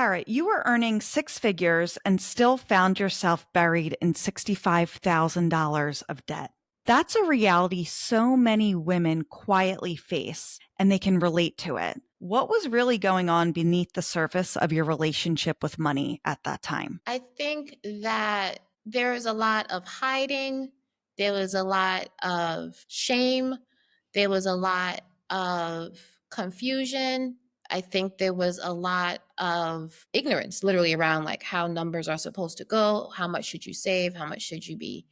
Tara, you were earning six figures and still found yourself buried in $65,000 of debt. That's a reality so many women quietly face, and they can relate to it. What was really going on beneath the surface of your relationship with money at that time? I think that there was a lot of hiding. There was a lot of shame. There was a lot of confusion. I think there was a lot of ignorance, literally around like how numbers are supposed to go. How much should you save? How much should you be?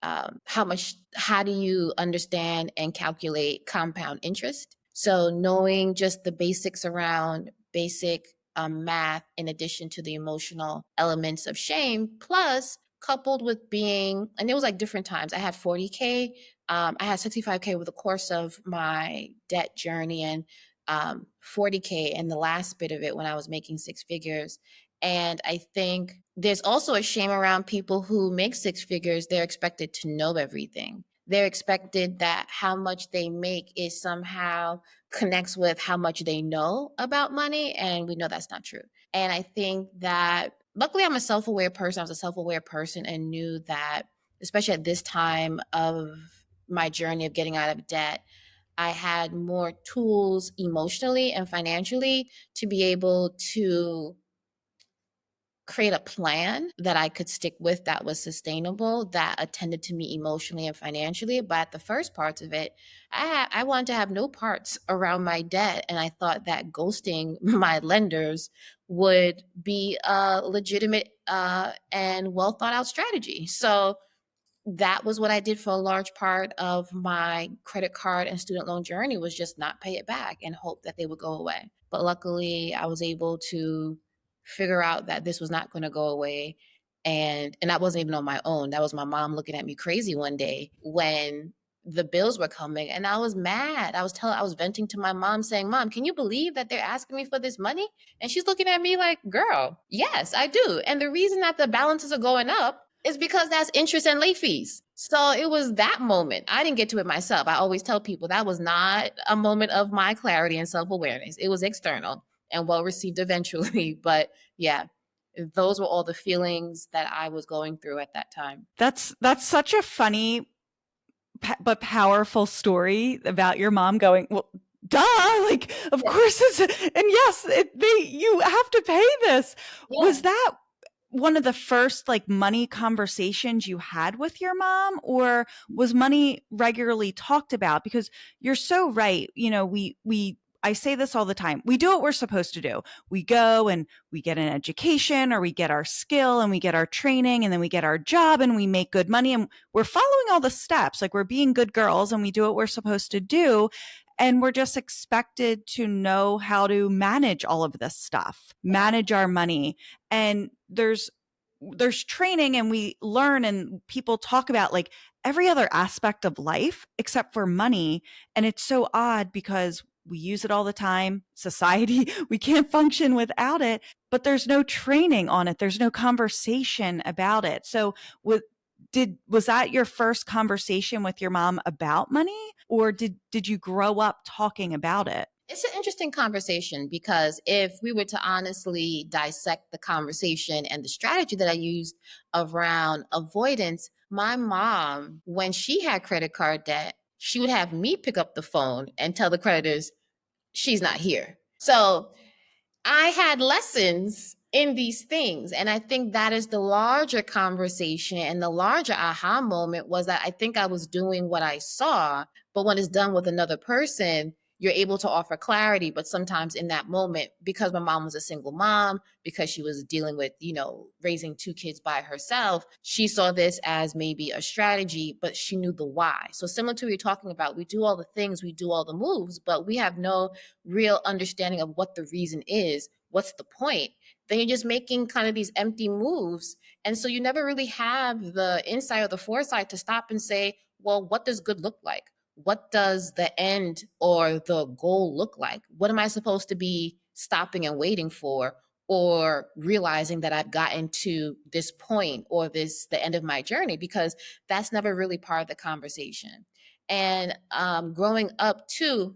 How do you understand and calculate compound interest? So knowing just the basics around basic math, in addition to the emotional elements of shame, plus coupled with being, and it was like different times. I had 40K, I had 65K over the course of my debt journey, and 40K in the last bit of it when I was making six figures. And I think there's also a shame around people who make six figures. They're expected to know everything. They're expected that how much they make is somehow connects with how much they know about money. And we know that's not true. And I think that luckily I'm a self-aware person. I was a self-aware person and knew that, especially at this time of my journey of getting out of debt, I had more tools emotionally and financially to be able to create a plan that I could stick with that was sustainable, that attended to me emotionally and financially. But the first parts of it, I wanted to have no parts around my debt. And I thought that ghosting my lenders would be a legitimate and well thought out strategy. So that was what I did for a large part of my credit card and student loan journey, was just not pay it back and hope that they would go away. But luckily I was able to figure out that this was not going to go away. And that wasn't even on my own. That was my mom looking at me crazy one day when the bills were coming, and I was mad. I was venting to my mom saying, "Mom, can you believe that they're asking me for this money?" And she's looking at me like, "Girl, yes, I do. And the reason that the balances are going up is because that's interest and late fees." So it was that moment. I didn't get to it myself. I always tell people that was not a moment of my clarity and self-awareness. It was external and well received eventually. But yeah, those were all the feelings that I was going through at that time. That's such a funny but powerful story about your mom going, well, duh, like, of Yeah. course it's, and yes, you have to pay this. Yeah. Was that one of the first like money conversations you had with your mom, or was money regularly talked about? Because you're so right. I say this all the time. We do what we're supposed to do. We go and we get an education, or we get our skill and we get our training, and then we get our job and we make good money, and we're following all the steps. Like, we're being good girls and we do what we're supposed to do. And we're just expected to know how to manage all of this stuff, manage our money. And there's training, and we learn, and people talk about like every other aspect of life except for money. And it's so odd because we use it all the time. Society, we can't function without it, but there's no training on it. There's no conversation about it. So with was that your first conversation with your mom about money, or did you grow up talking about it? It's an interesting conversation, because if we were to honestly dissect the conversation and the strategy that I used around avoidance, my mom, when she had credit card debt, she would have me pick up the phone and tell the creditors she's not here. So I had lessons in these things. And I think that is the larger conversation, and the larger aha moment was that I think I was doing what I saw, but when it's done with another person, you're able to offer clarity. But sometimes in that moment, because my mom was a single mom, because she was dealing with, raising two kids by herself, she saw this as maybe a strategy, but she knew the why. So similar to what you're talking about, we do all the things, we do all the moves, but we have no real understanding of what the reason is. What's the point? Then you're just making kind of these empty moves. And so you never really have the insight or the foresight to stop and say, well, what does good look like? What does the end or the goal look like? What am I supposed to be stopping and waiting for, or realizing that I've gotten to this point, or the end of my journey? Because that's never really part of the conversation. And growing up too,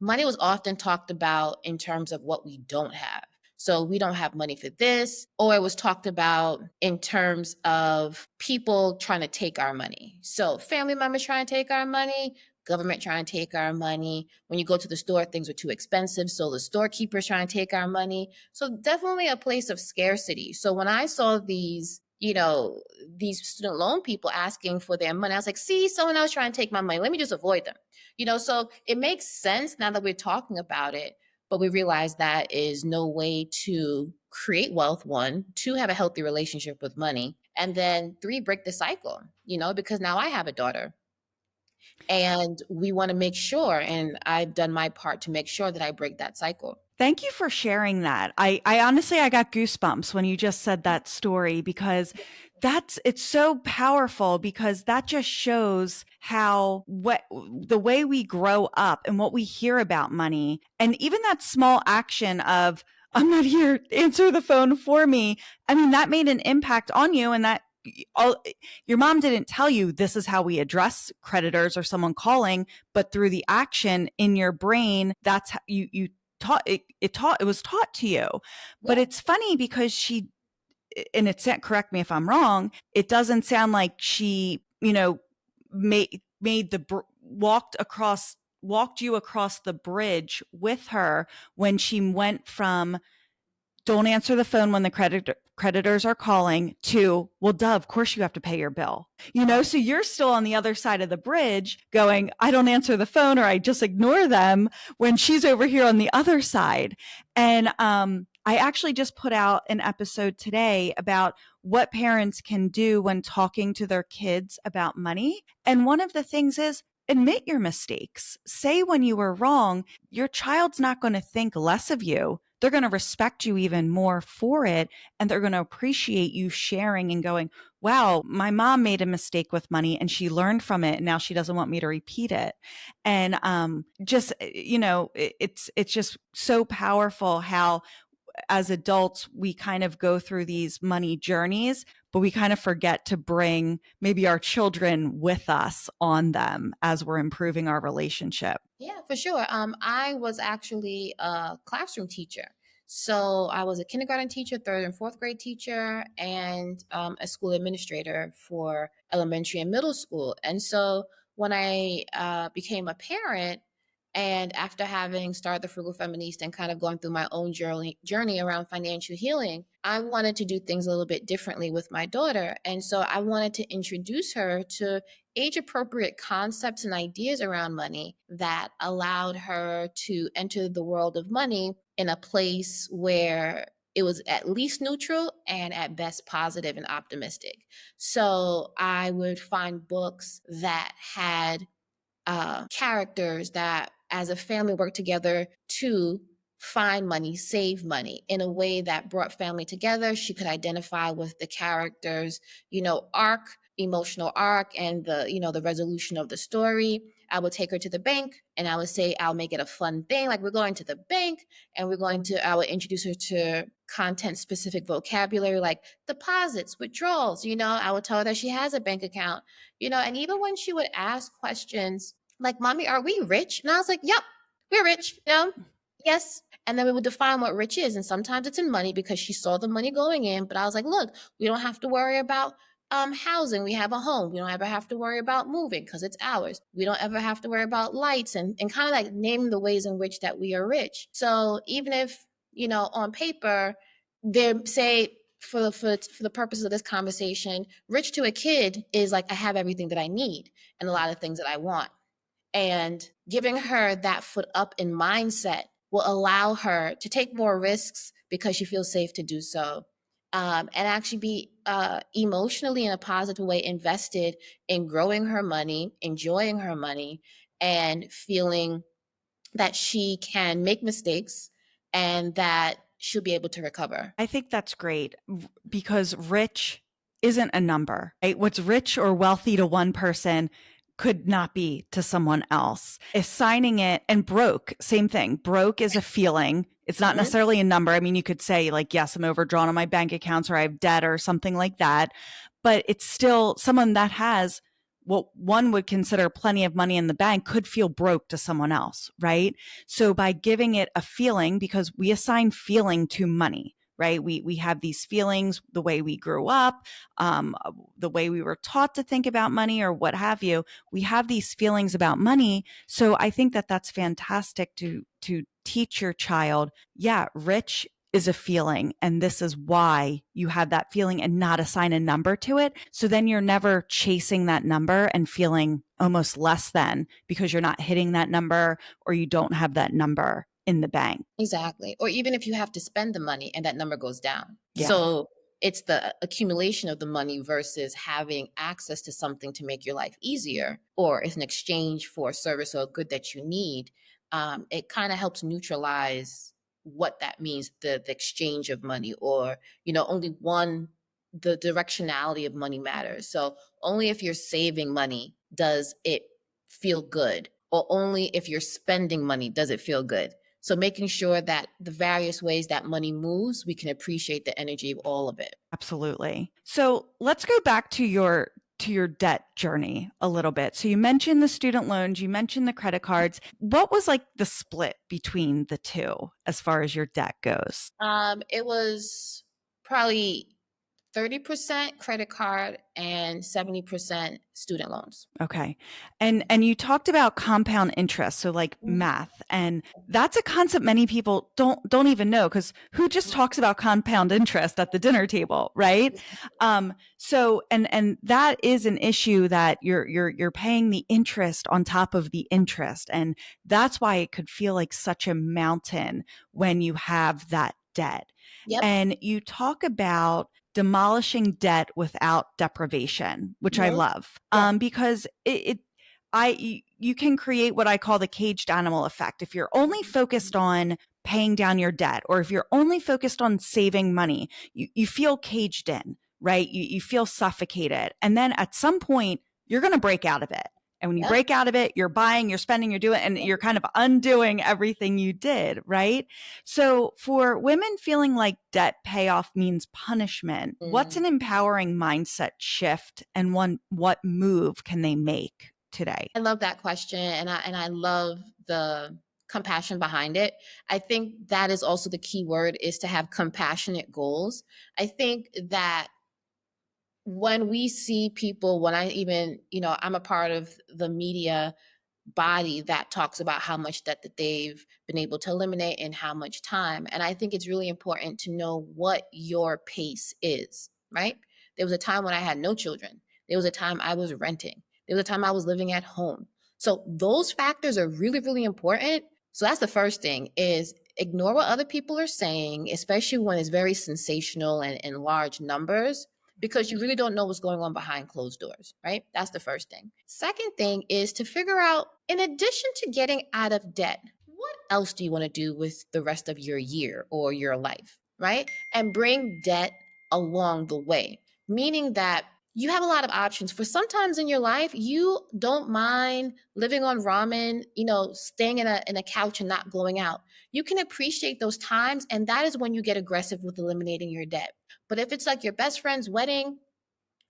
money was often talked about in terms of what we don't have. So we don't have money for this. Or it was talked about in terms of people trying to take our money. So family members trying to take our money, government trying to take our money. When you go to the store, things are too expensive. So the storekeepers trying to take our money. So definitely a place of scarcity. So when I saw these student loan people asking for their money, I was like, see, someone else trying to take my money. Let me just avoid them. So it makes sense now that we're talking about it, but we realize that is no way to create wealth, one, two, have a healthy relationship with money, and then three, break the cycle, because now I have a daughter and we want to make sure, and I've done my part to make sure that I break that cycle. Thank you for sharing that. I honestly, I got goosebumps when you just said that story, because it's so powerful, because that just shows how the way we grow up and what we hear about money, and even that small action of, I'm not here, answer the phone for me. I mean, that made an impact on you, and that all your mom didn't tell you this is how we address creditors or someone calling, but through the action in your brain, that's how you taught it was taught to you. But Yeah. it's funny because and it's, correct me if I'm wrong, it doesn't sound like she made walked you across the bridge with her when she went from, don't answer the phone when the creditors are calling, to, well, duh, of course you have to pay your bill. So you're still on the other side of the bridge going, I don't answer the phone, or I just ignore them, when she's over here on the other side. And I actually just put out an episode today about what parents can do when talking to their kids about money. And one of the things is, admit your mistakes. Say when you were wrong. Your child's not going to think less of you. They're going to respect you even more for it. And they're going to appreciate you sharing and going, wow, my mom made a mistake with money and she learned from it, and now she doesn't want me to repeat it. And it's just so powerful how, as adults, we kind of go through these money journeys, but we kind of forget to bring maybe our children with us on them as we're improving our relationship. Yeah, for sure. I was actually a classroom teacher. So I was a kindergarten teacher, third and fourth grade teacher, and a school administrator for elementary and middle school. And so when I became a parent, and after having started the Frugal Feminista and kind of going through my own journey around financial healing, I wanted to do things a little bit differently with my daughter. And so I wanted to introduce her to age appropriate concepts and ideas around money that allowed her to enter the world of money in a place where it was at least neutral and at best positive and optimistic. So I would find books that had characters that, as a family, work together to find money, save money in a way that brought family together. She could identify with the characters, arc, emotional arc, and the resolution of the story. I would take her to the bank and I would say, I'll make it a fun thing. Like, we're going to the bank and I would introduce her to content specific vocabulary like deposits, withdrawals. I would tell her that she has a bank account, and even when she would ask questions like, Mommy, are we rich? And I was like, yep, we're rich, yes. And then we would define what rich is. And sometimes it's in money because she saw the money going in. But I was like, look, we don't have to worry about housing. We have a home. We don't ever have to worry about moving because it's ours. We don't ever have to worry about lights, and kind of like name the ways in which that we are rich. So even if, on paper, they say, for the purpose of this conversation, rich to a kid is like, I have everything that I need and a lot of things that I want. And giving her that foot up in mindset will allow her to take more risks because she feels safe to do so. And actually be emotionally, in a positive way, invested in growing her money, enjoying her money, and feeling that she can make mistakes and that she'll be able to recover. I think that's great, because rich isn't a number, right? What's rich or wealthy to one person could not be to someone else. Assigning it, and broke, same thing. Broke is a feeling. It's not Mhm. necessarily a number. I mean, you could say like, yes, I'm overdrawn on my bank accounts, or I have debt or something like that, but it's still someone that has what one would consider plenty of money in the bank could feel broke to someone else, right? So by giving it a feeling, because we assign feeling to money, right? We have these feelings, the way we grew up, um, the way we were taught to think about money, or what have you. We have these feelings about money. So I think that that's fantastic to teach your child. Yeah, rich is a feeling, and this is why you have that feeling, and not assign a number to it. So then you're never chasing that number and feeling almost less than because you're not hitting that number, or you don't have that number in the bank. Exactly. Or even if you have to spend the money and that number goes down. Yeah, So it's the accumulation of the money versus having access to something to make your life easier, or it's an exchange for a service or a good that you need. It kind of helps neutralize what that means, the exchange of money, or, only one, the directionality of money matters. So only if you're saving money does it feel good, or only if you're spending money does it feel good. So making sure that the various ways that money moves, we can appreciate the energy of all of it. absolutely. So let's go back to your debt journey a little bit. So you mentioned the student loans, you mentioned the credit cards. What was like the split between the two as far as your debt goes? It was probably 30% credit card and 70% student loans. Okay. And you talked about compound interest, so like math. And that's a concept many people don't even know, because who just talks about compound interest at the dinner table, right? So and that is an issue, that you're paying the interest on top of the interest. And that's why it could feel like such a mountain when you have that debt. Yep. And you talk about demolishing debt without deprivation, which I Mhm. love, Yeah. because you can create what I call the caged animal effect. If you're only focused on paying down your debt, or if you're only focused on saving money, you feel caged in, right? You feel suffocated. And then at some point, you're going to break out of it. And when you Yep. break out of it, you're buying, you're spending, you're doing, and you're kind of undoing everything you did, right? So for women feeling like debt payoff means punishment, what's Mm. an empowering mindset shift, and what move can they make today? I love that question, and I love the compassion behind it. I think that is also the key word, is to have compassionate goals. I think that when we see people, when I even, I'm a part of the media body that talks about how much debt that they've been able to eliminate in how much time. And I think it's really important to know what your pace is, right? There was a time when I had no children. There was a time I was renting. There was a time I was living at home. So those factors are really, really important. So that's the first thing, is ignore what other people are saying, especially when it's very sensational and in large numbers, because you really don't know what's going on behind closed doors, right? That's the first thing. Second thing is to figure out, in addition to getting out of debt, what else do you want to do with the rest of your year or your life, right? And bring debt along the way, meaning that you have a lot of options. For sometimes in your life, you don't mind living on ramen, staying in a couch and not going out. You can appreciate those times, and that is when you get aggressive with eliminating your debt. But if it's like your best friend's wedding,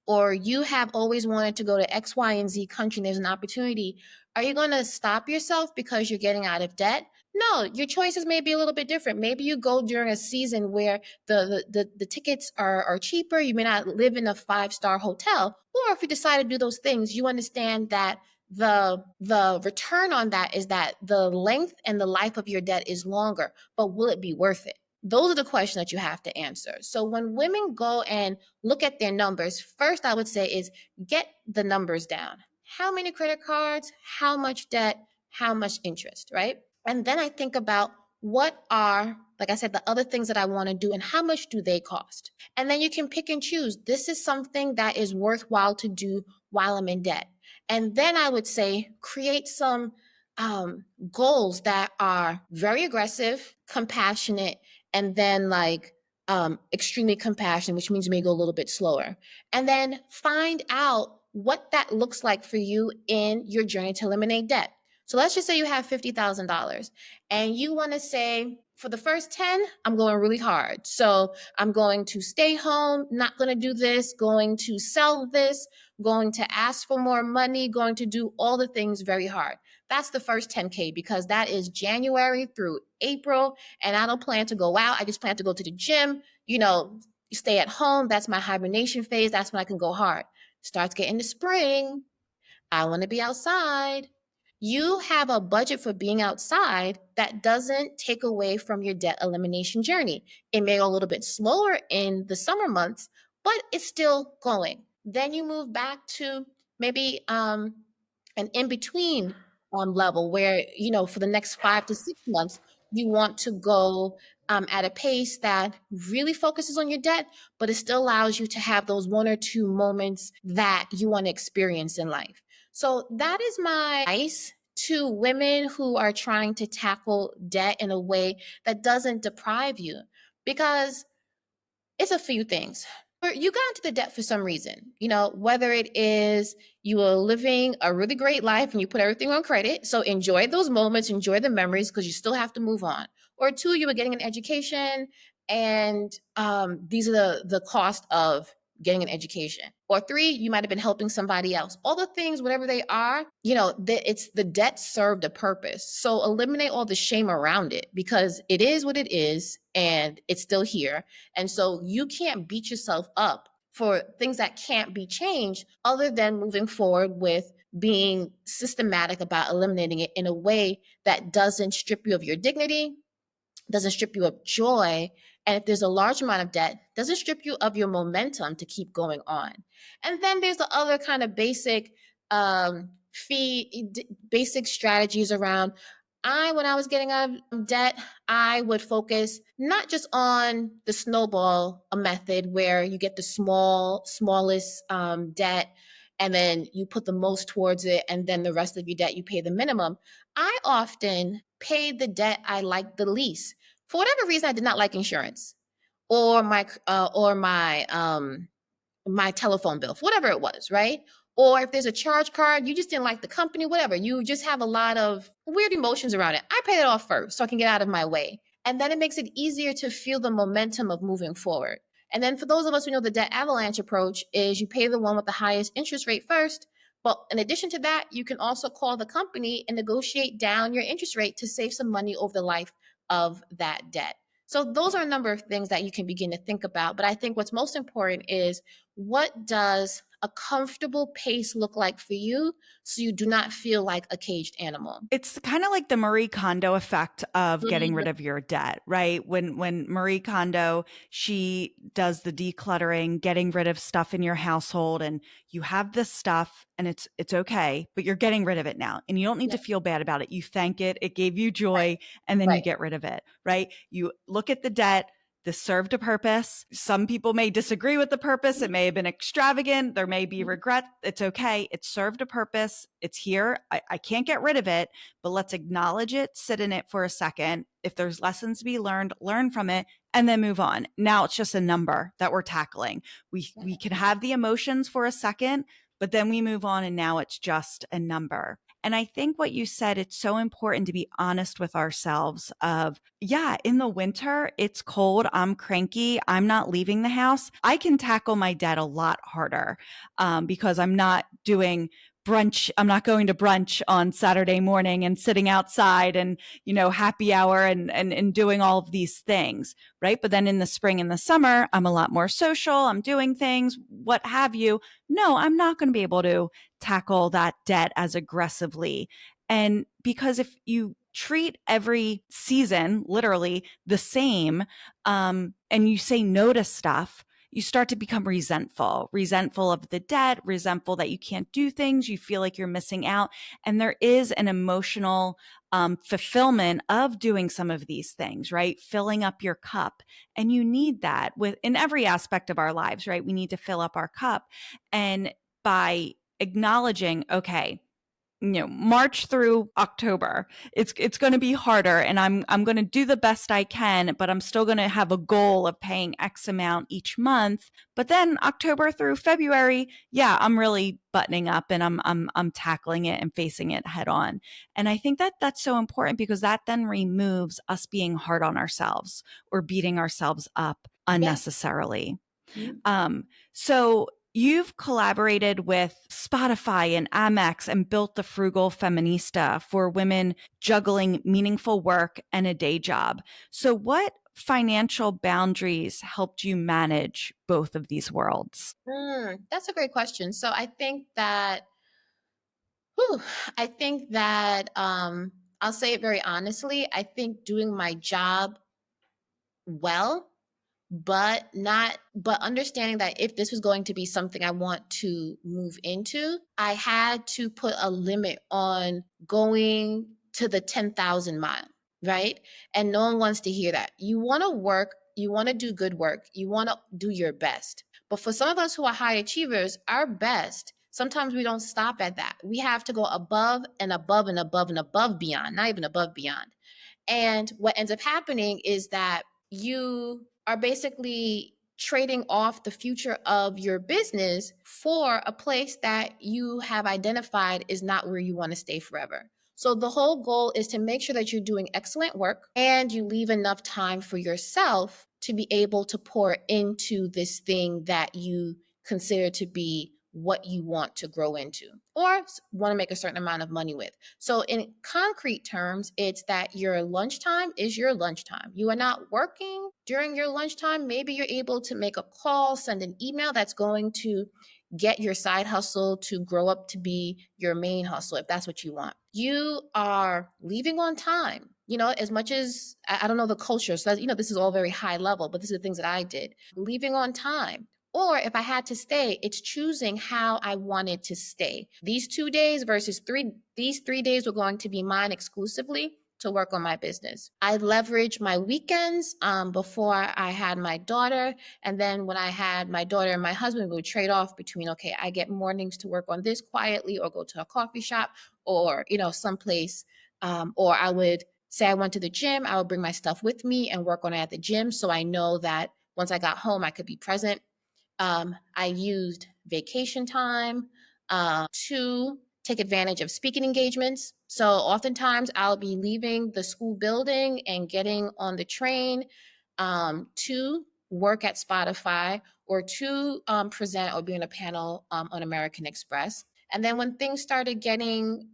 or you have always wanted to go to X, Y, and Z country, and there's an opportunity, are you going to stop yourself because you're getting out of debt? No, your choices may be a little bit different. Maybe you go during a season where the tickets are cheaper. You may not live in a 5-star hotel. Or if you decide to do those things, you understand that the return on that is that the length and the life of your debt is longer, but will it be worth it? Those are the questions that you have to answer. So when women go and look at their numbers, first I would say is get the numbers down. How many credit cards, how much debt, how much interest, right? And then I think about, what are, like I said, the other things that I want to do, and how much do they cost? And then you can pick and choose. This is something that is worthwhile to do while I'm in debt. And then I would say create some goals that are very aggressive, compassionate, and then extremely compassionate, which means you may go a little bit slower. And then find out what that looks like for you in your journey to eliminate debt. So let's just say you have $50,000 and you want to say, for the first 10, I'm going really hard. So I'm going to stay home, not going to do this, going to sell this, going to ask for more money, going to do all the things very hard. That's the first 10K because that is January through April. And I don't plan to go out. I just plan to go to the gym, stay at home. That's my hibernation phase. That's when I can go hard. Starts getting to spring. I want to be outside. You have a budget for being outside that doesn't take away from your debt elimination journey. It may go a little bit slower in the summer months, but it's still going. Then you move back to maybe an in between level where, for the next 5 to 6 months, you want to go at a pace that really focuses on your debt, but it still allows you to have those one or two moments that you want to experience in life. So that is my advice to women who are trying to tackle debt in a way that doesn't deprive you, because it's a few things. You got into the debt for some reason, whether it is you were living a really great life and you put everything on credit. So enjoy those moments, enjoy the memories because you still have to move on. Or two, you were getting an education and these are the cost of getting an education. Or three, you might have been helping somebody else. All the things, whatever they are, it's the debt served a purpose. So eliminate all the shame around it because it is what it is and it's still here. And so you can't beat yourself up for things that can't be changed other than moving forward with being systematic about eliminating it in a way that doesn't strip you of your dignity, doesn't strip you of joy, and if there's a large amount of debt, doesn't strip you of your momentum to keep going on. And then there's the other kind of basic strategies around. When I was getting out of debt, I would focus not just on the snowball method where you get the smallest debt and then you put the most towards it and then the rest of your debt you pay the minimum. I often paid the debt I liked the least. For whatever reason, I did not like insurance or my telephone bill, whatever it was, right? Or if there's a charge card, you just didn't like the company, whatever. You just have a lot of weird emotions around it. I paid it off first so I can get out of my way. And then it makes it easier to feel the momentum of moving forward. And then for those of us who know the debt avalanche approach is you pay the one with the highest interest rate first. But in addition to that, you can also call the company and negotiate down your interest rate to save some money over the life of that debt. So those are a number of things that you can begin to think about. But I think what's most important is, what does a comfortable pace look like for you so you do not feel like a caged animal? It's kind of like the Marie Kondo effect of getting rid Mhm. of your debt, right? When Marie Kondo, she does the decluttering, getting rid of stuff in your household, and you have this stuff and it's okay, but you're getting rid of it now. And you don't need to Yep. feel bad about it. You thank it, it gave you Right. joy, and then you Right. get rid of it, right? You look at the debt. This served a purpose. Some people may disagree with the purpose. It Mhm. may have been extravagant. There may be Mhm. regret. It's okay. It served a purpose. It's here. I can't get rid of it, but let's acknowledge it, sit in it for a second. If there's lessons to be learned, learn from it, and then move on. Now it's just a number that we're tackling. We can have the emotions for a second, but then we move on and now it's just a number. And I think what you said, it's so important to be honest with ourselves of, yeah, in the winter, it's cold. I'm cranky. I'm not leaving the house. I can tackle my debt a lot harder because I'm not doing brunch. I'm not going to brunch on Saturday morning and sitting outside and, happy hour and doing all of these things. Right. But then in the spring and the summer, I'm a lot more social. I'm doing things, what have you. No, I'm not going to be able to tackle that debt as aggressively. And because if you treat every season literally the same, and you say no to stuff, you start to become resentful of the debt, resentful that you can't do things. You feel like you're missing out. And there is an emotional fulfillment of doing some of these things, right? Filling up your cup. And you need that in every aspect of our lives, right? We need to fill up our cup. And by acknowledging, okay, March through October. It's going to be harder, and I'm going to do the best I can, but I'm still going to have a goal of paying X amount each month. But then October through February, yeah, I'm really buttoning up, and I'm tackling it and facing it head on. And I think that that's so important, because that then removes us being hard on ourselves or beating ourselves up Yes. unnecessarily. Mhm. So you've collaborated with Spotify and Amex and built the Frugal Feminista for women juggling meaningful work and a day job. So what financial boundaries helped you manage both of these worlds? That's a great question. So whew, I think that I'll say it very honestly. I think doing my job well, but understanding that if this was going to be something I want to move into, I had to put a limit on going to the 10,000 mile, right? And no one wants to hear that. You want to work, you want to do good work, you want to do your best. But for some of us who are high achievers, our best, sometimes we don't stop at that. We have to go above and above and above and above beyond, not even above beyond. And what ends up happening is that you are basically trading off the future of your business for a place that you have identified is not where you want to stay forever. So the whole goal is to make sure that you're doing excellent work and you leave enough time for yourself to be able to pour into this thing that you consider to be what you want to grow into or want to make a certain amount of money with. So, in concrete terms, it's that your lunchtime is your lunchtime. You are not working during your lunchtime. Maybe you're able to make a call, send an email that's going to get your side hustle to grow up to be your main hustle if that's what you want. You are leaving on time. As much as I don't know the culture, so that, this is all very high level, but this is the things that I did. Leaving on time, or if I had to stay, it's choosing how I wanted to stay. These 2 days versus these 3 days were going to be mine exclusively to work on my business. I leveraged my weekends before I had my daughter. And then when I had my daughter and my husband, we would trade off between, okay, I get mornings to work on this quietly or go to a coffee shop or, someplace. Or I would say I went to the gym, I would bring my stuff with me and work on it at the gym. So I know that once I got home, I could be present. I used vacation time to take advantage of speaking engagements. So oftentimes I'll be leaving the school building and getting on the train to work at Spotify or to present or be on a panel on American Express. And then when things started getting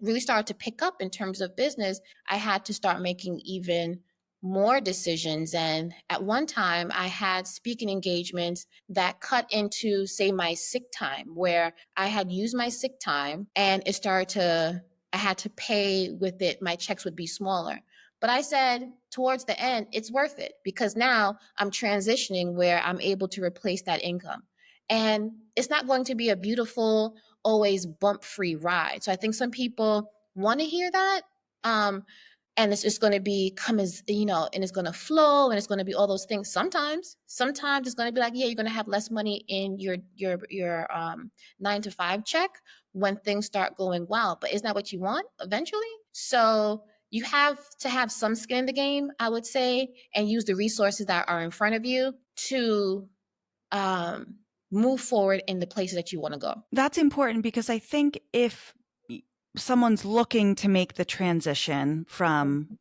really started to pick up in terms of business, I had to start making even more decisions. And at one time, I had speaking engagements that cut into, say, my sick time, where I had used my sick time and I had to pay with it. My checks would be smaller. But I said towards the end, it's worth it because now I'm transitioning where I'm able to replace that income. And it's not going to be a beautiful, always bump free ride. So I think some people want to hear that. Um, and it's just going to be come as and it's going to flow and it's going to be all those things. Sometimes it's going to be like, yeah, you're going to have less money in your 9 to 5 check when things start going well, but isn't that what you want eventually? So you have to have some skin in the game, I would say, and use the resources that are in front of you to um, move forward in the places that you want to go. That's important, because I think if someone's looking to make the transition from,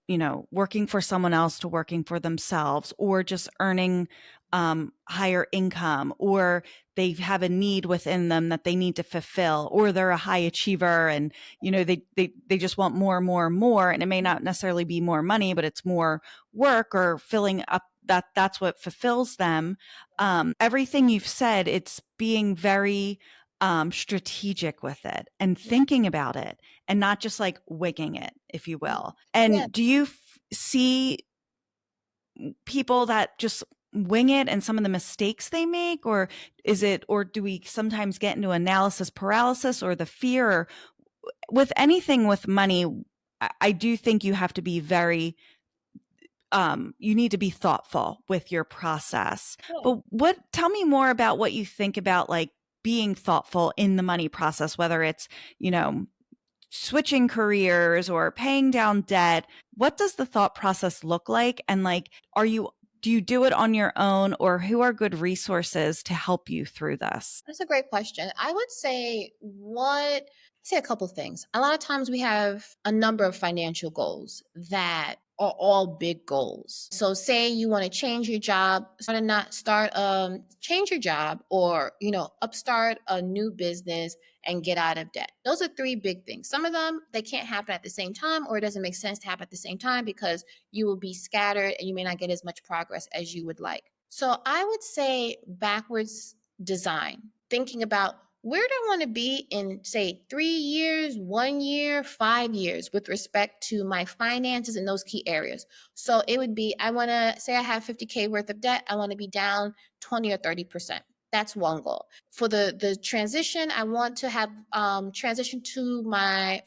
working for someone else to working for themselves, or just earning higher income, or they have a need within them that they need to fulfill, or they're a high achiever and, they just want more and more and more. And it may not necessarily be more money, but it's more work or filling up that's what fulfills them. Everything you've said, it's being very strategic with it and thinking about it and not just like wigging it, if you will. Yeah. And do you see people that just wing it and some of the mistakes they make, or do we sometimes get into analysis paralysis or the fear? Or with anything with money, I do think you have to be very you need to be thoughtful with your process. Yeah. But tell me more about what you think about like being thoughtful in the money process, whether it's, you know, switching careers or paying down debt, what does the thought process look like? And like, do you do it on your own, or who are good resources to help you through this? That's a great question. I would say a couple things. A lot of times we have a number of financial goals that are all big goals. So say you want to change your job, change your job, or upstart a new business and get out of debt. Those are three big things. Some of them they can't happen at the same time, or it doesn't make sense to happen at the same time because you will be scattered and you may not get as much progress as you would like. So I would say backwards design, thinking about where do I want to be in, say, 3 years, 1 year, 5 years with respect to my finances in those key areas. So it would be, I want to say I have 50K worth of debt. I want to be down 20 or 30%. That's one goal. For the transition, I want to have transition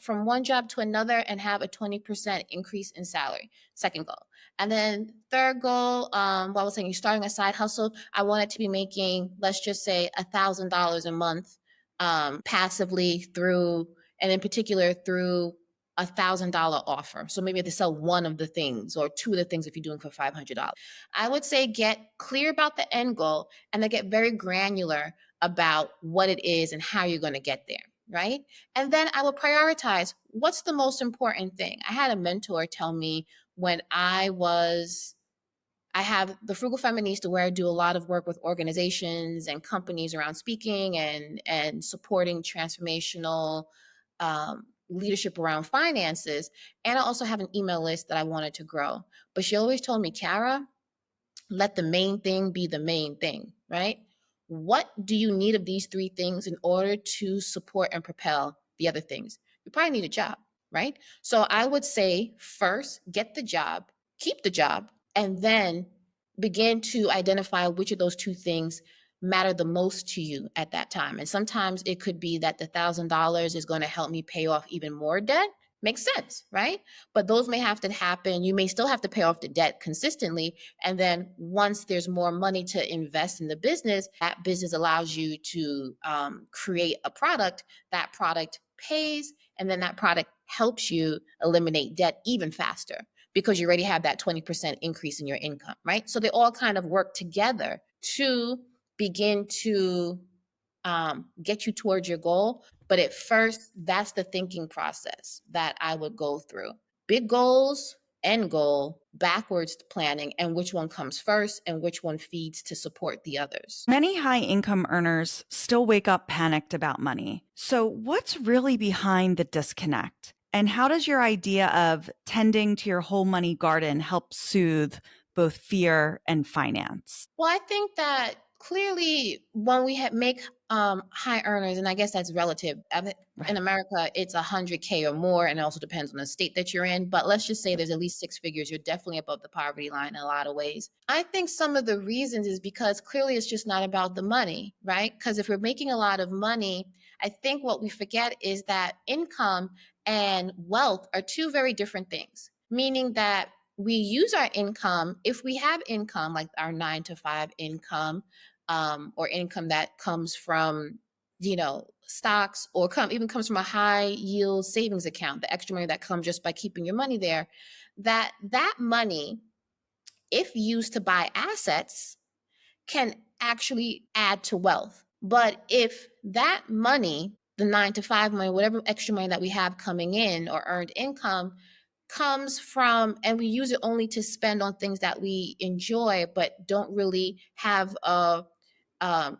from one job to another and have a 20% increase in salary. Second goal. And then third goal, what I was saying, you're starting a side hustle. I want it to be making, let's just say, $1,000 a month passively through, and in particular through $1,000 offer. So maybe they sell one of the things or two of the things if you're doing for $500. I would say get clear about the end goal and then get very granular about what it is and how you're going to get there. Right. And then I will prioritize what's the most important thing. I had a mentor tell me when I have the Frugal Feminista, where I do a lot of work with organizations and companies around speaking and supporting transformational leadership around finances. And I also have an email list that I wanted to grow. But she always told me, Kara, let the main thing be the main thing, right? What do you need of these three things in order to support and propel the other things? You probably need a job, right? So I would say first, get the job, keep the job, and then begin to identify which of those two things matter the most to you at that time. And sometimes it could be that the $1,000 is going to help me pay off even more debt. Makes sense, right? But those may have to happen. You may still have to pay off the debt consistently. And then once there's more money to invest in the business, that business allows you to create a product. That product pays, and then that product helps you eliminate debt even faster because you already have that 20% increase in your income, right? So they all kind of work together to begin to get you towards your goal. But at first, that's the thinking process that I would go through. Big goals, end goal, backwards planning, and which one comes first and which one feeds to support the others. Many high income earners still wake up panicked about money. So, what's really behind the disconnect? And how does your idea of tending to your whole money garden help soothe both fear and finance? Well, I think that clearly when make high earners, and I guess that's relative. In Right. America, it's 100K or more, and it also depends on the state that you're in. But let's just say there's at least six figures. You're definitely above the poverty line in a lot of ways. I think some of the reasons is because clearly it's just not about the money, right? Because if we're making a lot of money, I think what we forget is that income and wealth are two very different things, meaning that we use our income, if we have income like our 9 to 5 income, or income that comes from stocks, or even comes from a high yield savings account, the extra money that comes just by keeping your money there, that money, if used to buy assets, can actually add to wealth. But if that money, the 9 to 5 money, whatever extra money that we have coming in or earned income, comes from, and we use it only to spend on things that we enjoy but don't really have a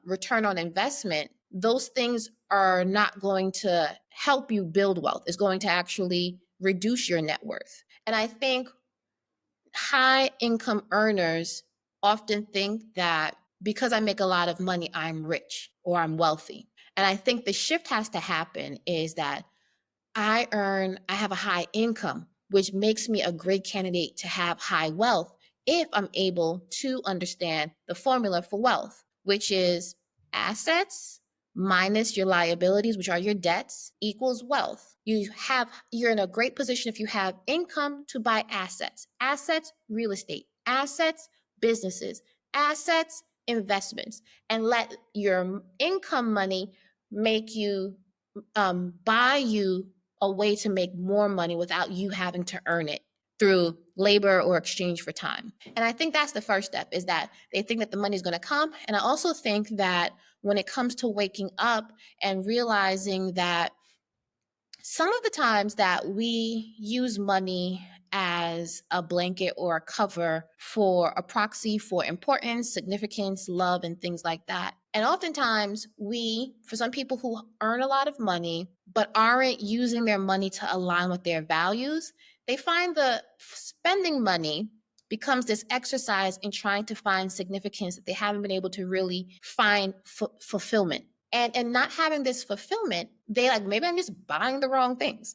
return on investment, those things are not going to help you build wealth. It's going to actually reduce your net worth. And I think high income earners often think that because I make a lot of money, I'm rich or I'm wealthy. And I think the shift has to happen is that I have a high income, which makes me a great candidate to have high wealth if I'm able to understand the formula for wealth, which is assets minus your liabilities, which are your debts, equals wealth. You're in a great position if you have income to buy assets. Assets, real estate, assets, businesses, assets, investments, and let your income money make you buy you a way to make more money without you having to earn it through labor or exchange for time. And I think that's the first step, is that they think that the money is going to come. And I also think that when it comes to waking up and realizing that some of the times that we use money as a blanket or a cover for a proxy for importance, significance, love, and things like that. And oftentimes, for some people who earn a lot of money but aren't using their money to align with their values, they find the spending money becomes this exercise in trying to find significance that they haven't been able to really find fulfillment. And not having this fulfillment, they like, maybe I'm just buying the wrong things.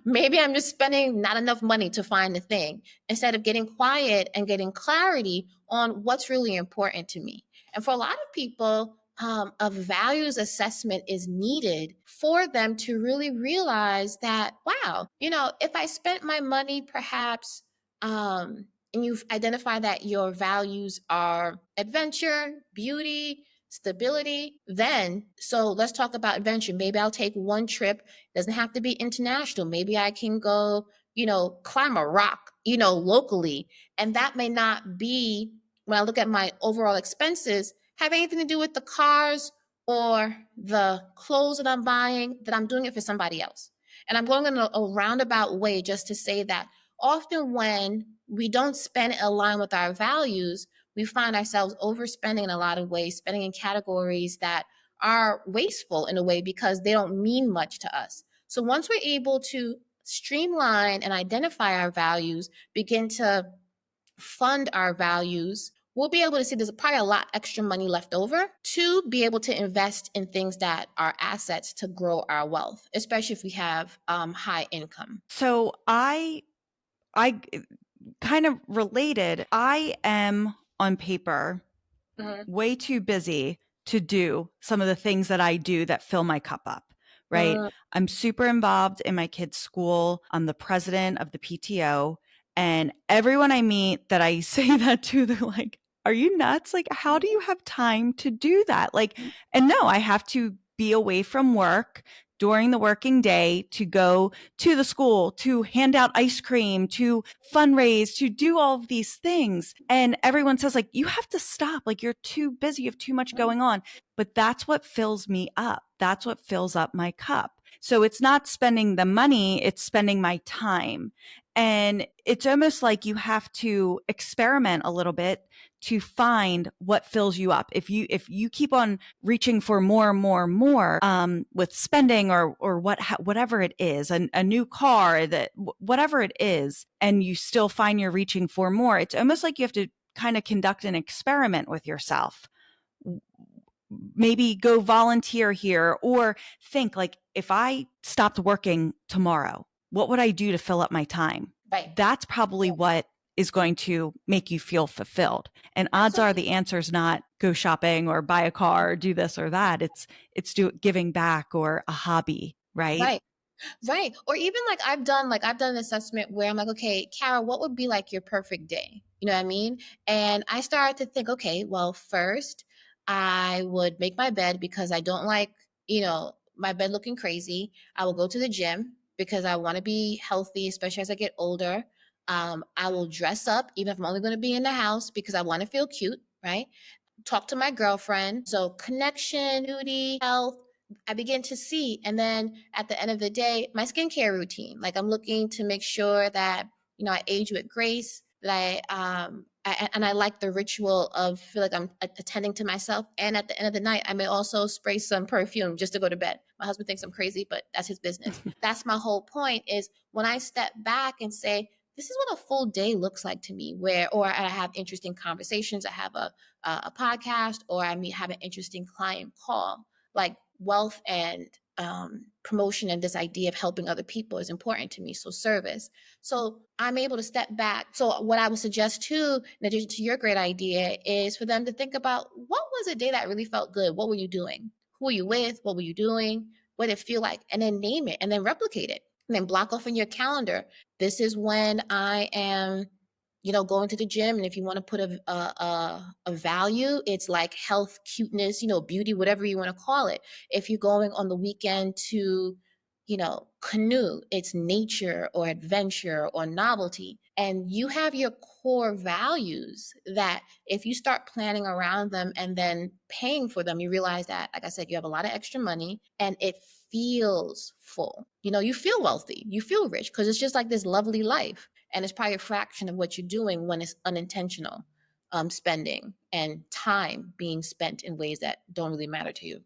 Maybe I'm just spending not enough money to find the thing, instead of getting quiet and getting clarity on what's really important to me. And for a lot of people, a values assessment is needed for them to really realize that, wow, if I spent my money perhaps, and you've identified that your values are adventure, beauty, stability, then so let's talk about adventure. Maybe I'll take one trip. It doesn't have to be international. Maybe I can go, climb a rock, locally. And that may not be, when I look at my overall expenses, have anything to do with the cars or the clothes that I'm buying, that I'm doing it for somebody else. And I'm going in a roundabout way just to say that often when we don't spend in line with our values, we find ourselves overspending in a lot of ways, spending in categories that are wasteful in a way because they don't mean much to us. So once we're able to streamline and identify our values, begin to fund our values, we'll be able to see there's probably a lot extra money left over to be able to invest in things that are assets to grow our wealth, especially if we have high income. So I kind of related. I am on paper Mhm. way too busy to do some of the things that I do that fill my cup up, right? Mm, I'm super involved in my kids' school. I'm the president of the PTO. And everyone I meet that I say that to, they're like, are you nuts? Like, how do you have time to do that? Like, and no, I have to be away from work during the working day to go to the school, to hand out ice cream, to fundraise, to do all of these things. And everyone says, like, you have to stop. Like, you're too busy. You have too much going on. But that's what fills me up. That's what fills up my cup. So it's not spending the money, it's spending my time. And it's almost like you have to experiment a little bit to find what fills you up. If you keep on reaching for more and more and more, with spending or whatever it is, a new car, that whatever it is, and you still find you're reaching for more, it's almost like you have to kind of conduct an experiment with yourself. Maybe go volunteer here, or think, like, if I stopped working tomorrow, what would I do to fill up my time? right. That's probably what is going to make you feel fulfilled. And odds are Absolutely. the answer is not go shopping or buy a car or do this or that. It's giving back or a hobby, right? Right. Right. Or even I've done an assessment where I'm like, okay, Kara, what would be like your perfect day? You know what I mean? And I started to think, okay, well, first I would make my bed because I don't like, my bed looking crazy. I will go to the gym because I want to be healthy, especially as I get older. I will dress up, even if I'm only going to be in the house, because I want to feel cute, right? Talk to my girlfriend. So connection, beauty, health, I begin to see. And then at the end of the day, my skincare routine. Like I'm looking to make sure that, I age with grace, that and I like the ritual of feel like I'm attending to myself. And at the end of the night, I may also spray some perfume just to go to bed. My husband thinks I'm crazy, but that's his business. That's my whole point, is when I step back and say, this is what a full day looks like to me, or I have interesting conversations. I have a podcast, or I may have an interesting client call. Like wealth and promotion and this idea of helping other people is important to me. So service. So I'm able to step back. So what I would suggest too, in addition to your great idea, is for them to think about, what was a day that really felt good? What were you doing? Who were you with? What were you doing? What did it feel like? And then name it and then replicate it. And then block off in your calendar. This is when I am, going to the gym. And if you want to put a value, it's like health, cuteness, beauty, whatever you want to call it. If you're going on the weekend to canoe, it's nature or adventure or novelty. And you have your core values that if you start planning around them and then paying for them, you realize that, like I said, you have a lot of extra money and it feels full. You feel wealthy, you feel rich because it's just like this lovely life. And it's probably a fraction of what you're doing when it's unintentional spending and time being spent in ways that don't really matter to you.